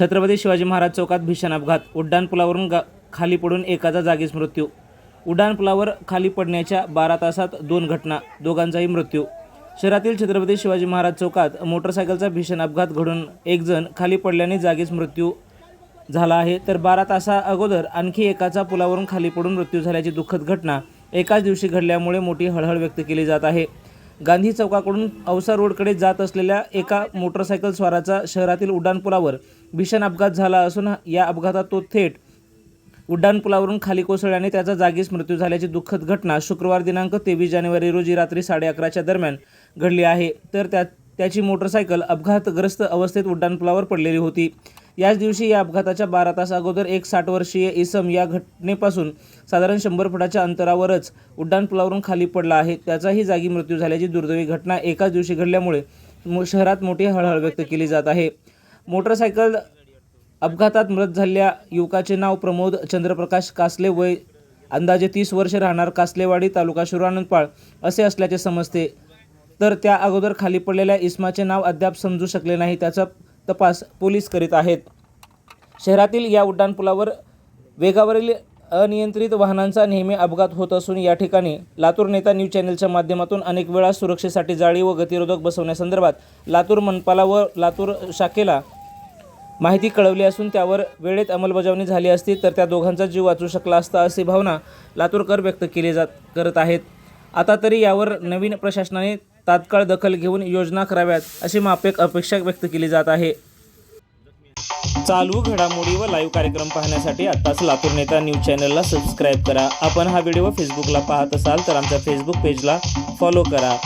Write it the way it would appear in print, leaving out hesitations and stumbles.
छत्रपती शिवाजी महाराज चौकात भीषण अपघात, उड्डाणपुलावरून खाली पडून एकाचा जागीच मृत्यू। उड्डाणपुलावर खाली पडण्याच्या 12 तासात 2 घटना, दोघांचाही मृत्यू। शहरातील छत्रपती शिवाजी महाराज चौकात मोटरसायकलचा भीषण अपघात घडून एक जण खाली पडल्याने जागीच मृत्यू झाला आहे, तर 12 तासा अगोदर आणखी एकाचा पुलावरून खाली पडून मृत्यू झाल्याची दुःखद घटना एकाच दिवशी घडल्यामुळे मोठी हळहळ व्यक्त केली जात आहे। गांधी चौकाकडून औसा रोडकडे जात असलेल्या एका मोटरसायकल स्वाराचा शहरातील उड्डाणपुलावर भीषण अपघात झाला असून या अपघातात तो थेट उड्डाणपुलावरून खाली कोसळल्याने त्याचा जागीच मृत्यू झाल्याची दुःखद घटना शुक्रवार दिनांक 23 जानेवारी रोजी रात्री 11:30च्या दरम्यान घडली आहे, तर त्याची मोटरसायकल अपघातग्रस्त अवस्थेत उड्डाणपुलावर पडलेली होती। याच दिवशी या अपघाताच्या 12 तास अगोदर एक 60 वर्षीय इसम या घटनेपासून साधारण 100 फुटाच्या अंतरावरच उड्डाणपुलावरून खाली पडला आहे। त्याचाही जागी मृत्यू झाल्याची दुर्दैवी घटना एकाच दिवशी घडल्यामुळे शहरात मोठी हळहळ व्यक्त केली जात आहे। मोटरसायकल अपघातात मृत झालेल्या युवकाचे नाव प्रमोद चंद्रप्रकाश कासले, वय अंदाजे 30 वर्ष, राहणार कासलेवाडी, तालुका शिराळा असे असल्याचे समजते, तर त्या अगोदर खाली पडलेल्या इसमाचे नाव अद्याप समजू शकले नाही। त्याचा तपास पोलीस करीत आहेत। शहरातील या उड्डाणपुलावर वेगावरील अनियंत्रित वाहनांचा नेहमी अपघात होत असून या ठिकाणी लातूर नेता न्यूज चॅनलच्या माध्यमातून अनेक वेळा सुरक्षेसाठी जाळी व गतिरोधक बसवण्यासंदर्भात लातूर मनपाला व लातूर शाखेला माहिती कळवली असून त्यावर वेळेत अंमलबजावणी झाली असती तर त्या दोघांचा जीव वाचू शकला असता, अशी भावना लातूरकर व्यक्त करत आहेत। आता तरी यावर नवीन प्रशासनाने तात्काळ दखल घेऊन योजना कराव्यात अशी अपेक्षा व्यक्त केली जात आहे। चालू घडामोडी व लाईव्ह कार्यक्रम पाहण्यासाठी आत्ताच लातूर नेता न्यूज चॅनलला सबस्क्राईब करा। आपण हा व्हिडिओ फेसबुकला पाहत असाल तर आमच्या फेसबुक पेजला फॉलो करा।